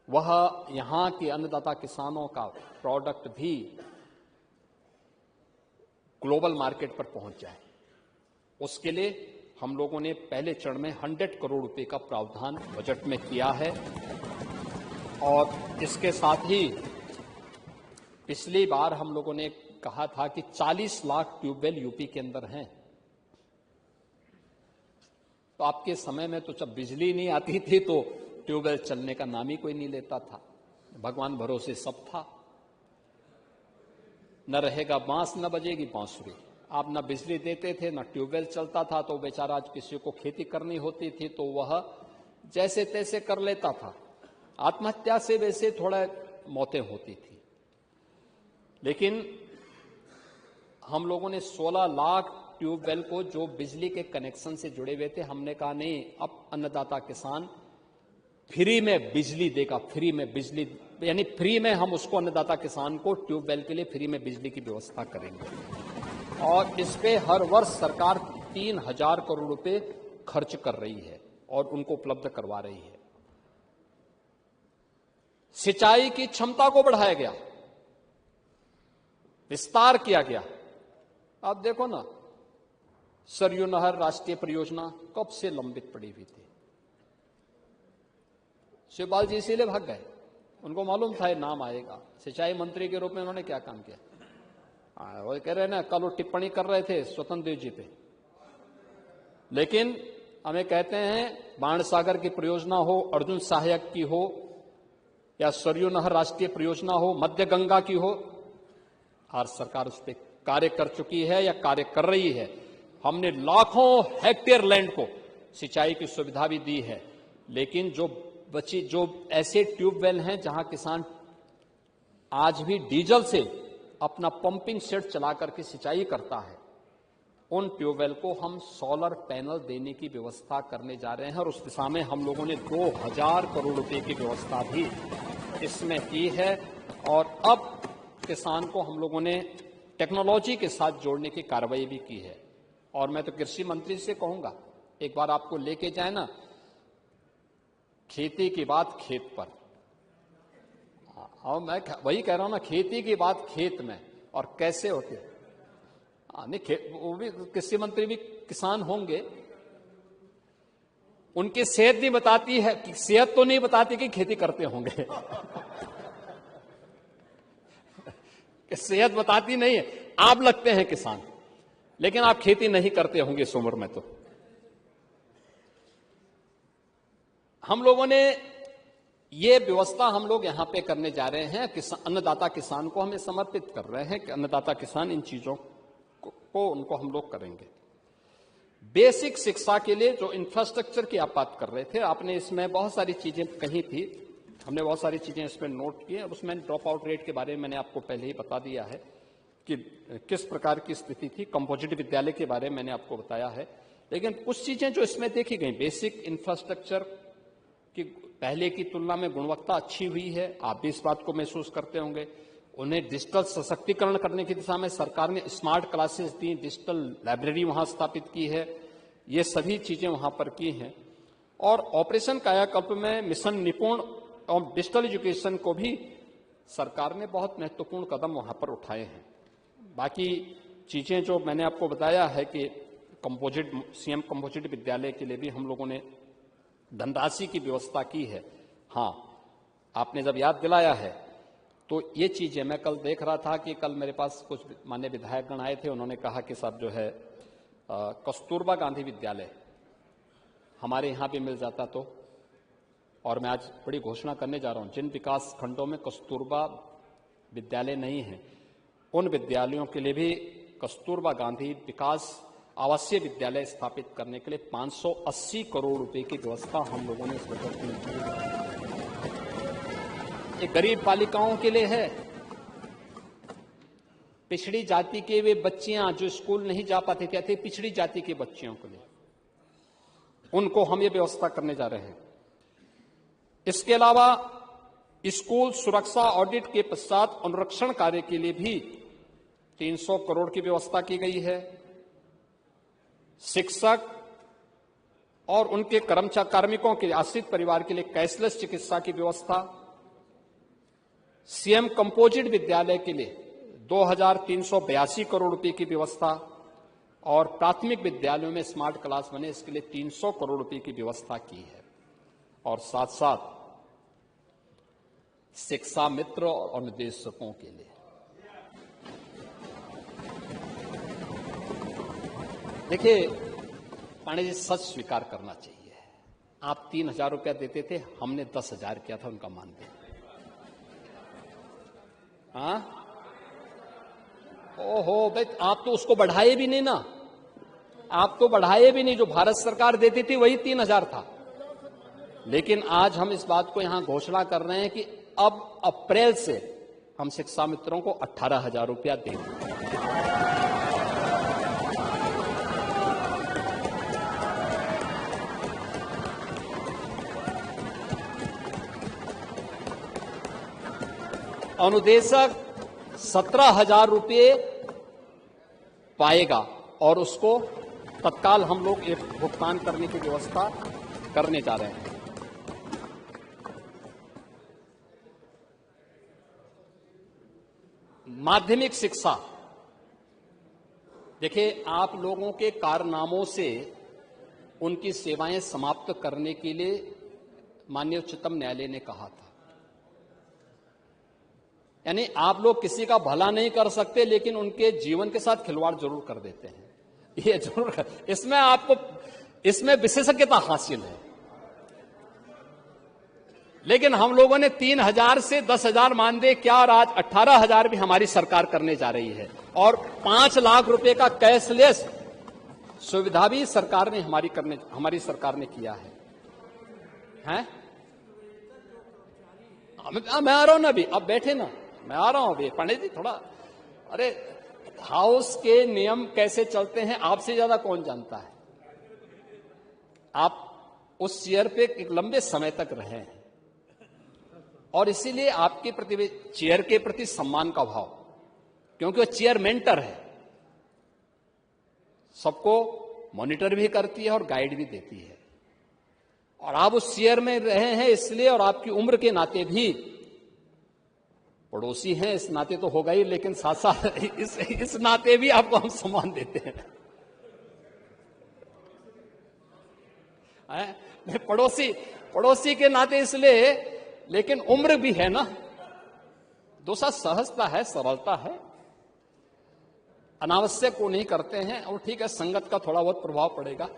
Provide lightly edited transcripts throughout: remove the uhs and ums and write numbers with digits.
वह यहां के अन्नदाता किसानों का प्रोडक्ट भी ग्लोबल मार्केट पर पहुंच जाए। उसके लिए हम लोगों ने पहले चरण में 100 करोड़ रुपए का प्रावधान बजट में किया है और इसके साथ ही पिछली बार हम लोगों ने कहा था कि 40 लाख ट्यूबवेल यूपी के अंदर हैं। तो आपके समय में तो जब बिजली नहीं आती थी तो ट्यूबवेल चलने का नाम ही कोई नहीं लेता था, भगवान भरोसे सब था। न रहेगा बांस न बजेगी बांसुरी। आप न बिजली देते थे न ट्यूबवेल चलता था, तो बेचारा आज किसी को खेती करनी होती थी तो वह जैसे तैसे कर लेता था। आत्महत्या से वैसे थोड़ा मौतें होती थी, लेकिन हम लोगों ने 16 लाख ट्यूबवेल को जो बिजली के कनेक्शन से जुड़े हुए थे, हमने कहा नहीं, अब अन्नदाता किसान फ्री में बिजली देगा। फ्री में बिजली यानी फ्री में हम उसको अन्नदाता किसान को ट्यूबवेल के लिए फ्री में बिजली की व्यवस्था करेंगे और इस पे हर वर्ष सरकार 3000 करोड़ रुपए खर्च कर रही है और उनको उपलब्ध करवा रही है। सिंचाई की क्षमता को बढ़ाया गया, विस्तार किया गया। आप देखो ना, सरयू नहर राष्ट्रीय परियोजना कब से लंबित पड़ी हुई थी। शिवपाल जी इसीलिए भाग गए, उनको मालूम था ये नाम आएगा। सिंचाई मंत्री के रूप में उन्होंने क्या काम किया, वो कह रहे हैं ना, कल वो टिप्पणी कर रहे थे स्वतंत्र देव जी पे, लेकिन हमें कहते हैं बाणसागर की परियोजना हो, अर्जुन सहायक की हो या सरयू नहर राष्ट्रीय परियोजना हो, मध्य गंगा की हो, आज सरकार उस पर कार्य कर चुकी है या कार्य कर रही है। हमने लाखों हेक्टेयर लैंड को सिंचाई की सुविधा भी दी है, लेकिन जो ऐसे ट्यूबवेल हैं जहां किसान आज भी डीजल से अपना पंपिंग सेट चला करके सिंचाई करता है, उन ट्यूबवेल को हम सोलर पैनल देने की व्यवस्था करने जा रहे हैं और उस दिशा में हम लोगों ने 2000 करोड़ रुपए की व्यवस्था भी इसमें की है। और अब किसान को हम लोगों ने टेक्नोलॉजी के साथ जोड़ने की कार्रवाई भी की है। और मैं तो कृषि मंत्री से कहूंगा, एक बार आपको लेके जाए ना, खेती की बात खेत पर। और मैं वही कह रहा हूं ना, खेती की बात खेत में और कैसे होती है। नहीं, वो भी कृषि मंत्री भी किसान होंगे, उनकी सेहत नहीं बताती है, सेहत तो नहीं बताती कि खेती करते होंगे कि सेहत बताती नहीं है। आप लगते हैं किसान, लेकिन आप खेती नहीं करते होंगे इस उम्र में। तो हम लोगों ने ये व्यवस्था हम लोग यहां पे करने जा रहे हैं। अन्नदाता किसान को हमें समर्पित कर रहे हैं कि अन्नदाता किसान इन चीजों को उनको हम लोग करेंगे। बेसिक शिक्षा के लिए जो इंफ्रास्ट्रक्चर की आप बात कर रहे थे, आपने इसमें बहुत सारी चीजें कही थी, हमने बहुत सारी चीजें इसमें नोट की है। उसमें ड्रॉप आउट रेट के बारे में मैंने आपको पहले ही बता दिया है कि किस प्रकार की स्थिति थी। कंपोजिट विद्यालय के बारे में मैंने आपको बताया है। लेकिन कुछ चीजें जो इसमें देखी गई, बेसिक इंफ्रास्ट्रक्चर की पहले की तुलना में गुणवत्ता अच्छी हुई है, आप भी इस बात को महसूस करते होंगे। उन्हें डिजिटल सशक्तिकरण करने की दिशा में सरकार ने स्मार्ट क्लासेस दी, डिजिटल लाइब्रेरी वहां स्थापित की है, ये सभी चीजें वहां पर की हैं। और ऑपरेशन कायाकल्प में मिशन निपुण और डिजिटल एजुकेशन को भी सरकार ने बहुत महत्वपूर्ण कदम वहां पर उठाए हैं। बाकी चीजें जो मैंने आपको बताया है कि सीएम कंपोजिट विद्यालय के लिए भी हम लोगों ने धनराशि की व्यवस्था की है। हाँ, आपने जब याद दिलाया है तो ये चीजें मैं कल देख रहा था कि कल मेरे पास कुछ माननीय विधायकगण आए थे, उन्होंने कहा कि साहब जो है कस्तूरबा गांधी विद्यालय हमारे यहां भी मिल जाता तो। और मैं आज बड़ी घोषणा करने जा रहा हूं, जिन विकास खंडों में कस्तूरबा विद्यालय नहीं है, उन विद्यालयों के लिए भी कस्तूरबा गांधी विकास आवासीय विद्यालय स्थापित करने के लिए 580 करोड़ रुपए की व्यवस्था हम लोगों ने इस बजट में की है। ये गरीब बालिकाओं के लिए है, पिछड़ी जाति के वे बच्चियां जो स्कूल नहीं जा पाती थी, पिछड़ी जाति के बच्चियों के लिए, उनको हम ये व्यवस्था करने जा रहे हैं। इसके अलावा स्कूल सुरक्षा ऑडिट के पश्चात अनुरक्षण कार्य के लिए भी 300 करोड़ की व्यवस्था की गई है। शिक्षक और उनके कर्मचारी कार्मिकों के आश्रित परिवार के लिए कैशलेस चिकित्सा की व्यवस्था, सीएम कंपोजिट विद्यालय के लिए 2382 करोड़ रुपए की व्यवस्था और प्राथमिक विद्यालयों में स्मार्ट क्लास बने इसके लिए 300 करोड़ रुपए की व्यवस्था की है। और साथ साथ शिक्षा मित्र और निदेशकों के लिए देखिए पांडे जी, सच स्वीकार करना चाहिए। आप 3,000 रुपया देते थे, हमने 10,000 किया था उनका मानदेय। हाँ, ओहो भाई, आप तो उसको बढ़ाए भी नहीं ना, आप तो बढ़ाए भी नहीं। जो भारत सरकार देती थी वही 3,000 था। लेकिन आज हम इस बात को यहां घोषणा कर रहे हैं कि अब अप्रैल से हम शिक्षा मित्रों को 18,000 रुपया देंगे। अनुदेशक 17,000 रुपये पाएगा और उसको तत्काल हम लोग एक भुगतान करने की व्यवस्था करने जा रहे हैं। माध्यमिक शिक्षा, देखिए, आप लोगों के कारनामों से उनकी सेवाएं समाप्त करने के लिए माननीय उच्चतम न्यायालय ने कहा था। यानी आप लोग किसी का भला नहीं कर सकते, लेकिन उनके जीवन के साथ खिलवाड़ जरूर कर देते हैं। ये जरूर, इसमें आपको, इसमें विशेषज्ञता हासिल है। लेकिन हम लोगों ने 3,000 से 10,000 मानदेय किया और आज 18,000 भी हमारी सरकार करने जा रही है। और 5 लाख रुपए का कैशलेस सुविधा भी सरकार ने हमारी सरकार ने किया है। हैं? मैं आ रहा हूं ना अभी, अब बैठे ना, मैं आ रहा हूं अभी। पंडित जी थोड़ा, अरे हाउस के नियम कैसे चलते हैं आपसे ज्यादा कौन जानता है। आप उस चेयर पे एक लंबे समय तक रहे हैं और इसीलिए आपके प्रति, चेयर के प्रति सम्मान का भाव, क्योंकि वो चेयर मेंटर है, सबको मॉनिटर भी करती है और गाइड भी देती है। और आप उस चेयर में रहे हैं इसलिए, और आपकी उम्र के नाते भी पड़ोसी हैं, इस नाते तो होगा ही, लेकिन साथ साथ इस नाते भी आपको हम सम्मान देते हैं। पड़ोसी के नाते इसलिए, लेकिन उम्र भी है ना, दूसरा सहजता है, सरलता है, अनावश्यक वो नहीं करते हैं। और ठीक है, संगत का थोड़ा बहुत प्रभाव पड़ेगा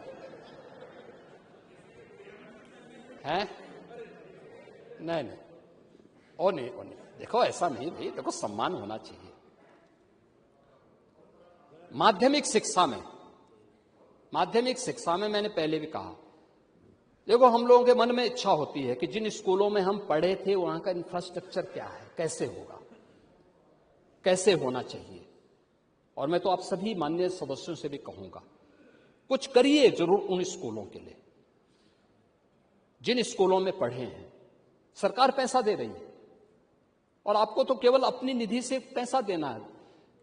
है, नहीं, ओ नहीं, देखो ऐसा नहीं भाई, देखो सम्मान होना चाहिए। माध्यमिक शिक्षा में मैंने पहले भी कहा, देखो हम लोगों के मन में इच्छा होती है कि जिन स्कूलों में हम पढ़े थे वहां का इंफ्रास्ट्रक्चर क्या है, कैसे होगा, कैसे होना चाहिए। और मैं तो आप सभी माननीय सदस्यों से भी कहूंगा, कुछ करिए जरूर उन स्कूलों के लिए जिन स्कूलों में पढ़े हैं। सरकार पैसा दे रही है और आपको तो केवल अपनी निधि से पैसा देना है।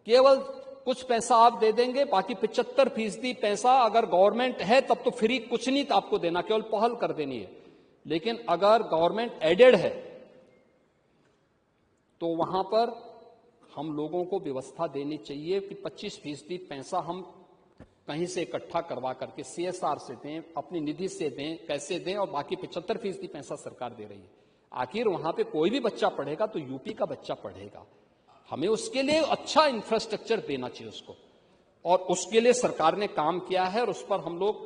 केवल कुछ पैसा आप दे देंगे, बाकी 75% पैसा अगर गवर्नमेंट है तब तो फ्री, कुछ नहीं आपको देना, केवल पहल कर देनी है। लेकिन अगर गवर्नमेंट एडेड है तो वहां पर हम लोगों को व्यवस्था देनी चाहिए कि 25% पैसा हम कहीं से इकट्ठा करवा करके CSR से दें, अपनी निधि से दें, पैसे दें, और बाकी 75% पैसा सरकार दे रही है। आखिर वहां पे कोई भी बच्चा पढ़ेगा तो यूपी का बच्चा पढ़ेगा, हमें उसके लिए अच्छा इंफ्रास्ट्रक्चर देना चाहिए उसको, और उसके लिए सरकार ने काम किया है और उस पर हम लोग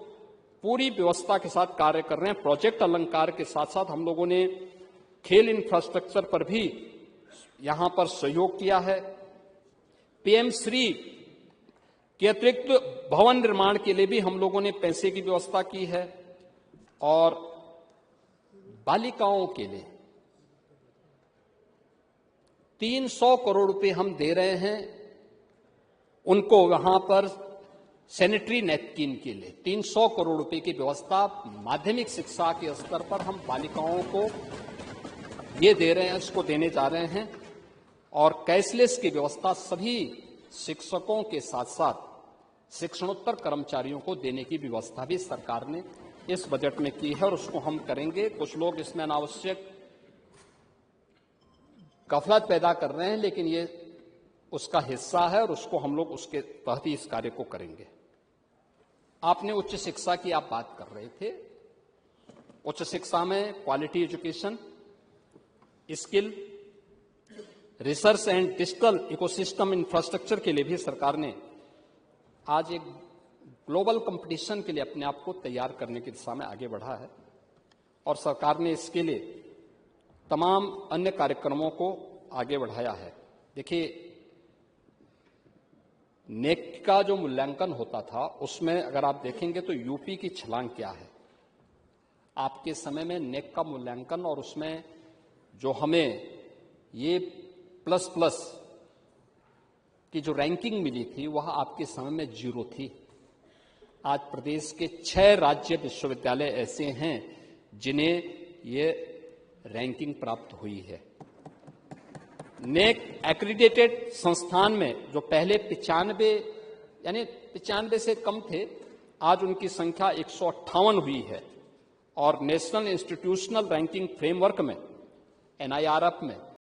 पूरी व्यवस्था के साथ कार्य कर रहे हैं। प्रोजेक्ट अलंकार के साथ साथ हम लोगों ने खेल इंफ्रास्ट्रक्चर पर भी यहां पर सहयोग किया है। PM श्री के अतिरिक्त भवन निर्माण के लिए भी हम लोगों ने पैसे की व्यवस्था की है। और बालिकाओं के लिए 300 करोड़ रुपए हम दे रहे हैं उनको, वहां पर सैनिटरी नैपकिन के लिए 300 करोड़ रुपए की व्यवस्था माध्यमिक शिक्षा के स्तर पर हम बालिकाओं को ये दे रहे हैं, इसको देने जा रहे हैं। और कैशलेस की व्यवस्था सभी शिक्षकों के साथ साथ शिक्षणोत्तर कर्मचारियों को देने की व्यवस्था भी सरकार ने इस बजट में की है और उसको हम करेंगे। कुछ लोग इसमें अनावश्यक गफलत पैदा कर रहे हैं, लेकिन ये उसका हिस्सा है और उसको हम लोग उसके तहत ही इस कार्य को करेंगे। आपने उच्च शिक्षा की आप बात कर रहे थे। उच्च शिक्षा में quality education, skill, research and digital ecosystem infrastructure के लिए भी सरकार ने आज एक ग्लोबल कंपटीशन के लिए अपने आप को तैयार करने की दिशा में आगे बढ़ा है और सरकार ने इसके लिए तमाम अन्य कार्यक्रमों को आगे बढ़ाया है। देखिए, नेक का जो मूल्यांकन होता था उसमें अगर आप देखेंगे तो यूपी की छलांग क्या है। आपके समय में नेक का मूल्यांकन और उसमें जो हमें ये प्लस प्लस की जो रैंकिंग मिली थी वह आपके समय में 0 थी। आज प्रदेश के 6 राज्य विश्वविद्यालय ऐसे हैं जिन्हें ये रैंकिंग प्राप्त हुई है। नेक एक्रीडेटेड संस्थान में जो पहले 95 से कम थे, आज उनकी संख्या 158 हुई है और नेशनल इंस्टीट्यूशनल रैंकिंग फ्रेमवर्क में NIRF में